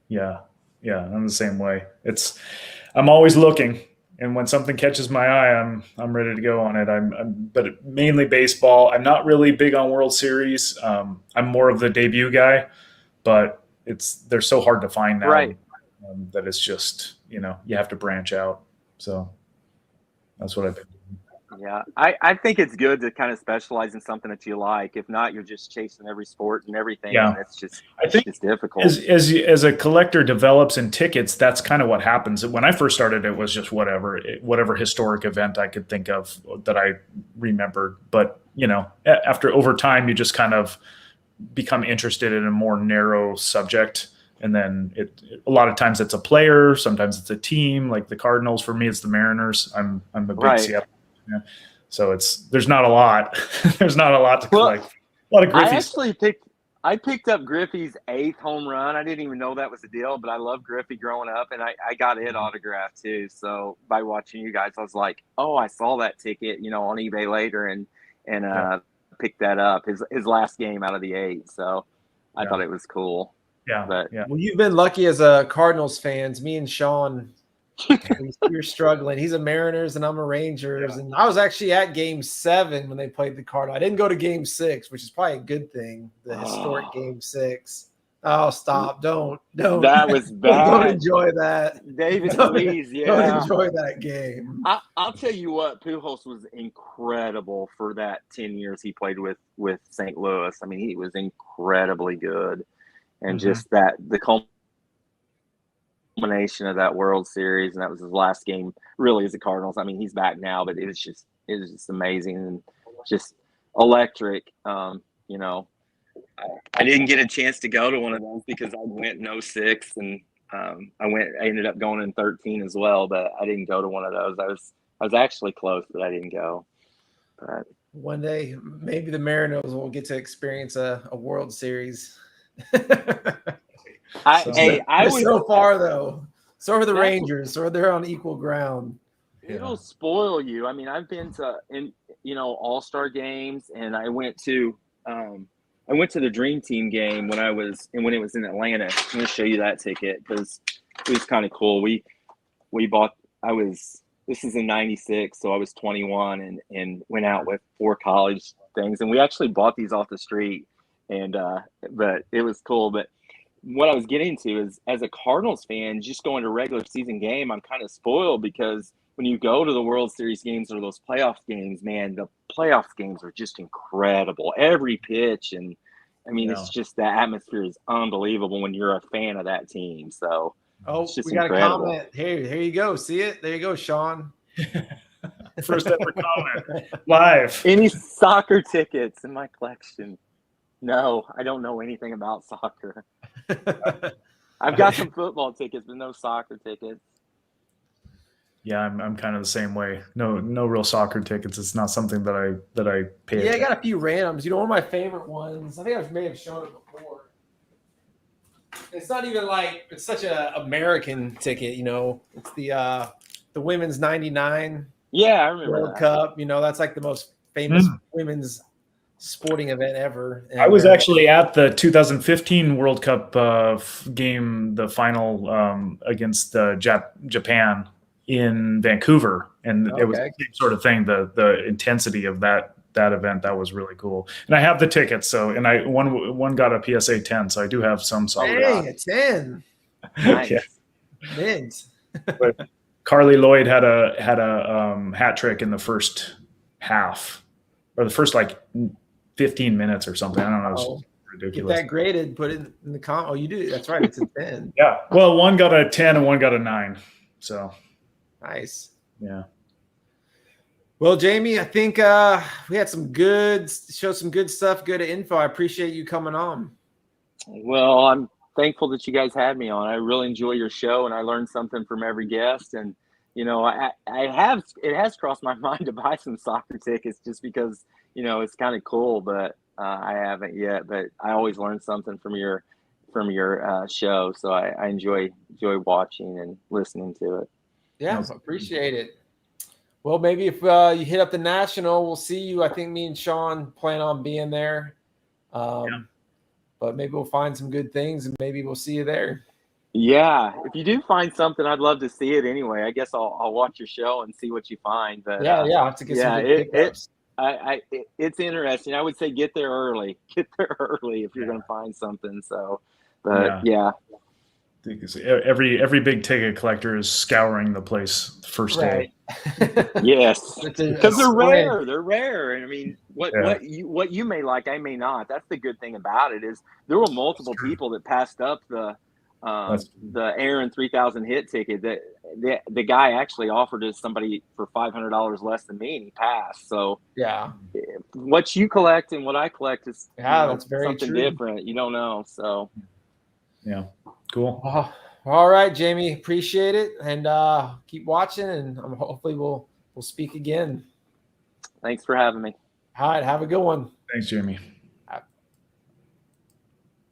Yeah, I'm the same way. I'm always looking, and when something catches my eye, I'm ready to go on it. But mainly baseball. I'm not really big on World Series. I'm more of the debut guy, but they're so hard to find now, right? That it's just you have to branch out. So that's what I've been doing. Yeah, I think it's good to kind of specialize in something that you like. If not, you're just chasing every sport and everything. Yeah, and it's difficult. As a collector develops in tickets, that's kind of what happens. When I first started, it was just whatever historic event I could think of that I remembered. But after over time, you just kind of become interested in a more narrow subject. And then a lot of times it's a player, sometimes it's a team. Like the Cardinals, for me, it's the Mariners. I'm a big Seattle. Yeah. So there's not a lot. There's not a lot to collect. A lot of Griffey's. I picked up Griffey's 8th home run. I didn't even know that was a deal, but I loved Griffey growing up, and I got it autographed too. So by watching you guys, I was like, oh, I saw that ticket, on eBay later, and picked that up. His last game out of the 8. So I thought it was cool. Yeah. But well, you've been lucky as a Cardinals fans. Me and Sean. You're struggling. He's a Mariners and I'm a Rangers, and I was actually at Game 7 when they played the Cardinals. I didn't go to Game 6, which is probably a good thing. The historic Game 6. Oh, stop! Don't. That was bad. Don't enjoy that, David. Please, don't enjoy that game. I'll tell you what. Pujols was incredible for that 10 years he played with St. Louis. I mean, he was incredibly good, and just the combination of that World Series, and that was his last game really as the Cardinals. I mean, he's back now, but it was just amazing and just electric. I didn't get a chance to go to one of those because I went in 06 and I ended up going in 13 as well, but I didn't go to one of those. I was actually close, but I didn't go. But one day maybe the Mariners will get to experience a World Series. So far though. So are the Rangers. So they're on equal ground. It'll spoil you. I mean, I've been to All-Star games, and I went to the Dream Team game when it was in Atlanta. I'm going to show you that ticket because it was kind of cool. We bought. This is in '96, so I was 21 and went out with 4 college things, and we actually bought these off the street, and but it was cool. But what I was getting to is, as a Cardinals fan, just going to regular season game, I'm kind of spoiled because when you go to the World Series games or those playoff games, man, the playoff games are just incredible. Every pitch, and I mean, it's just, the atmosphere is unbelievable when you're a fan of that team. So it's just we got incredible. a comment. Here you go. See it? There you go, Sean. First ever comment live. Any soccer tickets in my collection? No, I don't know anything about soccer. I've got some football tickets, but no soccer tickets. Yeah, I'm kind of the same way. No real soccer tickets. It's not something that I pay. Yeah, I got a few randoms. You know, one of my favorite ones, I think I may have shown it before. It's not even like, it's such a American ticket, you know. It's the women's 99 Yeah, I remember World that. Cup. You know, that's like the most famous women's sporting event ever. And I was actually at the 2015 World Cup game, the final against Japan in Vancouver, and it was the same sort of thing. The intensity of that event, that was really cool. And I have the tickets, so, and I one got a PSA 10, so I do have some solid. Dang, a 10. Nice. Yeah. Mint. But Carly Lloyd had a hat trick in the first half, or the first like 15 minutes or something. I don't know. It's ridiculous. Get that graded, put it in the comment. Oh, you do. That's right. It's a 10. Yeah. Well, one got a 10 and one got a 9. So nice. Yeah. Well, Jamie, I think we had some good stuff, good info. I appreciate you coming on. Well, I'm thankful that you guys had me on. I really enjoy your show, and I learned something from every guest. And, you know, it has crossed my mind to buy some soccer tickets just because, you know, it's kind of cool, but I haven't yet. But I always learn something from your show, so I enjoy watching and listening to it. Yeah, appreciate it. Well, maybe if you hit up the National, we'll see you. I think me and Sean plan on being there. But maybe we'll find some good things, and maybe we'll see you there. Yeah, if you do find something, I'd love to see it anyway. I guess I'll watch your show and see what you find. But yeah, I have to get some good pickups. It's interesting. I would say get there early. Get there early if you're going to find something. So, but yeah. Every big ticket collector is scouring the place the first day. Yes, because they're rare. They're rare. And I mean, what you may like, I may not. That's the good thing about it, is there were multiple people that passed up the Aaron 3000 hit ticket. That the guy actually offered to somebody for $500 less than me, and he passed. So yeah, what you collect and what I collect is that's very something true. different. You don't know. So yeah. Cool. All right, Jamie. Appreciate it, and keep watching, and hopefully we'll speak again. Thanks for having me. All right, have a good one. Thanks, Jamie.